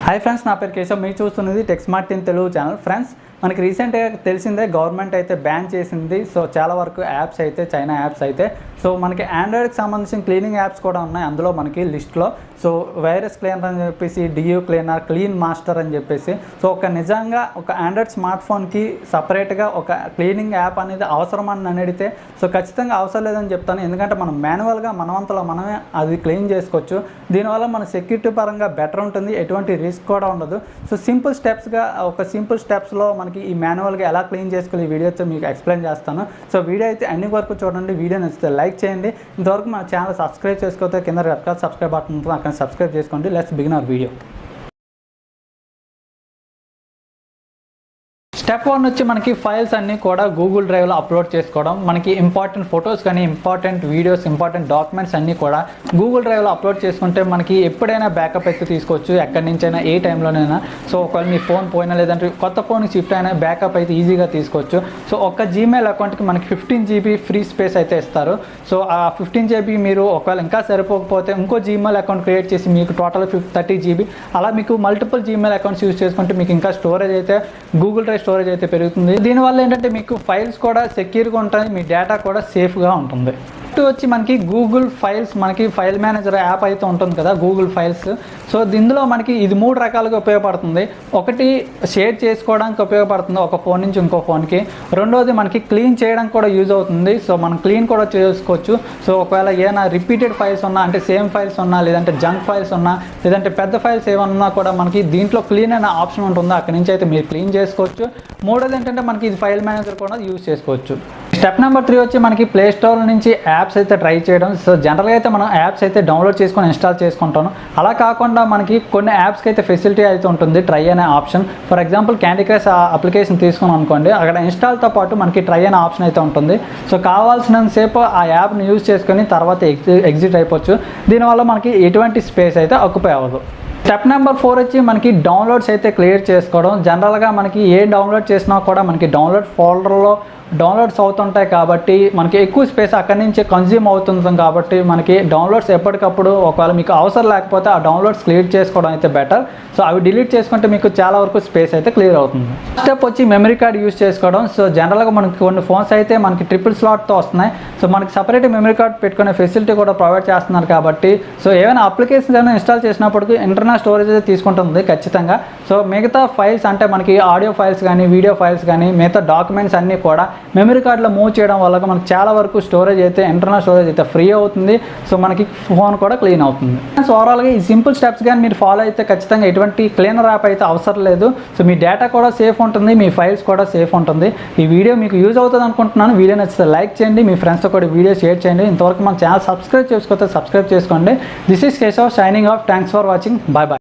Hi friends, నా పేరు కేశవ్. మీరు చూస్తున్నది టెక్స్మార్టిన్ తెలుగు ఛానల్. ఫ్రెండ్స్, మనకి రీసెంట్గా తెలిసిందే గవర్నమెంట్ అయితే బ్యాన్ చేసింది. సో చాలా వరకు యాప్స్ అయితే, చైనా యాప్స్ అయితే, సో మనకి ఆండ్రాయిడ్కి సంబంధించిన క్లీనింగ్ యాప్స్ కూడా ఉన్నాయి అందులో మనకి లిస్ట్లో. సో వైరస్ క్లీనర్ అని చెప్పేసి, డియూ క్లీనర్, క్లీన్ మాస్టర్ అని చెప్పేసి, సో నిజంగా ఒక ఆండ్రాయిడ్ స్మార్ట్ ఫోన్కి సపరేట్గా ఒక క్లీనింగ్ యాప్ అనేది అవసరమని అడిగితే సో ఖచ్చితంగా అవసరం లేదని చెప్తాను. ఎందుకంటే మనం మాన్యువల్గా మనమంతలో మనమే అది క్లీన్ చేసుకోవచ్చు. దీనివల్ల మన సెక్యూరిటీ పరంగా బెటర్ ఉంటుంది, ఎటువంటి రిస్క్ కూడా ఉండదు. సో సింపుల్ స్టెప్స్లో మనకి ఈ మాన్యువల్గా ఎలా క్లీన్ చేసుకోవాలి ఈ వీడియోతో మీకు ఎక్స్ప్లెయిన్ చేస్తాను. సో వీడియో అయితే అన్ని వరకు చూడండి. వీడియో నచ్చితే లైక్ చేయండి. ఇంతవరకు మన ఛానల్ సబ్స్క్రైబ్ చేసుకోతే కింద రెడ్ కలర్ సబ్స్క్రైబ్ బటన్ ఉంటుంది, అక్కడ సబ్స్క్రైబ్ చేసుకోండి. Let's begin our video. Step 1 వచ్చి మనకి ఫైల్స్ అన్నీ కూడా గూగుల్ డ్రైవ్లో అప్లోడ్ చేసుకోవడం. మనకి ఇంపార్టెంట్ ఫొటోస్ కానీ, ఇంపార్టెంట్ వీడియోస్, ఇంపార్టెంట్ డాక్యుమెంట్స్ అన్నీ కూడా గూగుల్ డ్రైవ్లో అప్లోడ్ చేసుకుంటే మనకి ఎప్పుడైనా బ్యాకప్ అయితే తీసుకోవచ్చు, ఎక్కడి నుంచైనా, ఏ టైంలోనైనా. సో ఒకవేళ మీ ఫోన్ పోయినా లేదంటే కొత్త ఫోన్కి షిఫ్ట్ అయినా బ్యాకప్ అయితే ఈజీగా తీసుకోవచ్చు. సో ఒక జీమెయిల్ అకౌంట్కి మనకి 15 GB ఫ్రీ స్పేస్ అయితే ఇస్తారు. సో ఆ 15 GB మీరు ఒకవేళ ఇంకా సరిపోకపోతే ఇంకో జీమెయిల్ అకౌంట్ క్రియేట్ చేసి మీకు టోటల్ 30 GB అలా మీకు మల్టిపుల్ జీమెయిల్ అకౌంట్స్ యూజ్ చేసుకుంటే మీకు ఇంకా స్టోరేజ్ అయితే గూగుల్ డ్రైవ్ స్టోరేజ్ అయితే పెరుగుతుంది. దీనివల్ల ఏంటంటే మీకు ఫైల్స్ కూడా సెక్యూర్గా ఉంటాయి, మీ డేటా కూడా సేఫ్గా ఉంటుంది. వచ్చి మనకి గూగుల్ ఫైల్స్, మనకి ఫైల్ మేనేజర్ యాప్ అయితే ఉంటుంది కదా, గూగుల్ ఫైల్స్. సో దీనిలో మనకి ఇది 3 రకాలుగా ఉపయోగపడుతుంది. ఒకటి షేర్ చేసుకోవడానికి ఉపయోగపడుతుంది ఒక ఫోన్ నుంచి ఇంకో ఫోన్కి. రెండోది మనకి క్లీన్ చేయడానికి కూడా యూజ్ అవుతుంది. సో మనం క్లీన్ కూడా చేసుకోవచ్చు. సో ఒకవేళ ఏమైనా రిపీటెడ్ ఫైల్స్ ఉన్నా, అంటే సేమ్ ఫైల్స్ ఉన్నా, లేదంటే జంక్ ఫైల్స్ ఉన్నా, లేదంటే పెద్ద ఫైల్స్ ఏమన్నా కూడా మనకి దీంట్లో క్లీన్ అనే ఆప్షన్ ఉంటుంది, అక్కడి నుంచి అయితే మీరు క్లీన్ చేసుకోవచ్చు. మూడోది ఏంటంటే మనకి ఇది ఫైల్ మేనేజర్ కూడా యూజ్ చేసుకోవచ్చు. స్టెప్ నెంబర్ 3 వచ్చి మనకి ప్లే స్టోర్ నుంచి యాప్స్ అయితే ట్రై చేయడం. సో జనరల్గా అయితే మనం యాప్స్ అయితే డౌన్లోడ్ చేసుకొని ఇన్స్టాల్ చేసుకుంటాను. అలా కాకుండా మనకి కొన్ని యాప్స్కి అయితే ఫెసిలిటీ అయితే ఉంటుంది, ట్రై అనే option. For example candy crush application తీసుకుని అనుకోండి, అక్కడ ఇన్స్టాల్తో పాటు మనకి ట్రై అనే ఆప్షన్ అయితే ఉంటుంది. సో కావాల్సినంతసేపు ఆ యాప్ని యూజ్ చేసుకొని తర్వాత ఎగ్జిట్ అయిపోవచ్చు. దీనివల్ల మనకి ఎటువంటి స్పేస్ అయితే ఆక్యుపై అవ్వదు. స్టెప్ నెంబర్ 4 వచ్చి మనకి డౌన్లోడ్స్ అయితే క్లియర్ చేసుకోవడం. జనరల్గా మనకి ఏ డౌన్లోడ్ చేసినా కూడా మనకి డౌన్లోడ్ ఫోల్డర్లో డౌన్లోడ్స్ అవుతుంటాయి కాబట్టి మనకి ఎక్కువ స్పేస్ అక్కడి నుంచి కన్జ్యూమ్ అవుతుంది. కాబట్టి మనకి డౌన్లోడ్స్ ఎప్పటికప్పుడు ఒకవేళ మీకు అవసరం లేకపోతే ఆ డౌన్లోడ్స్ క్లియర్ చేసుకోవడం అయితే బెటర్. సో అవి డిలీట్ చేసుకుంటే మీకు చాలా వరకు స్పేస్ అయితే క్లియర్ అవుతుంది. స్టెప్ వచ్చి మెమరీ కార్డ్ యూజ్ చేసుకోవడం. సో జనరల్గా మనకి కొన్ని ఫోన్స్ అయితే మనకి ట్రిపుల్ స్లాట్తో వస్తున్నాయి. సో మనకి సపరేట్ మెమరీ కార్డ్ పెట్టుకునే ఫెసిలిటీ కూడా ప్రొవైడ్ చేస్తున్నారు కాబట్టి సో ఏమైనా అప్లికేషన్స్ అయినా ఇన్స్టాల్ చేసినప్పటికీ ఇంటర్నల్ స్టోరేజ్ అయితే తీసుకుంటుంది ఖచ్చితంగా. సో మిగతా ఫైల్స్ అంటే మనకి ఆడియో ఫైల్స్ కానీ, వీడియో ఫైల్స్ కానీ, మిగతా డాక్యుమెంట్స్ అన్నీ కూడా మెమరీ కార్డులో మూవ్ చేయడం వల్ల మనకి చాలా వరకు స్టోరేజ్ అయితే, ఇంటర్నల్ స్టోరేజ్ అయితే ఫ్రీ అవుతుంది. సో మనకి ఫోన్ కూడా క్లీన్ అవుతుంది. సో ఓవరాల్గా ఈ సింపుల్ స్టెప్స్ కానీ మీరు ఫాలో అయితే ఖచ్చితంగా ఎటువంటి క్లీనర్ యాప్ అయితే అవసరం లేదు. సో మీ డేటా కూడా సేఫ్ ఉంటుంది, మీ ఫైల్స్ కూడా సేఫ్ ఉంటుంది. ఈ వీడియో మీకు యూజ్ అవుతుంది అనుకుంటున్నాను. వీడియో నచ్చితే లైక్ చేయండి, మీ ఫ్రెండ్స్తో కూడా వీడియో షేర్ చేయండి. ఇంతవరకు మన ఛానల్ సబ్స్క్రైబ్ చేసుకోతే సబ్స్క్రైబ్ చేసుకోండి. This is Keshav signing off. Thanks for watching. Bye bye.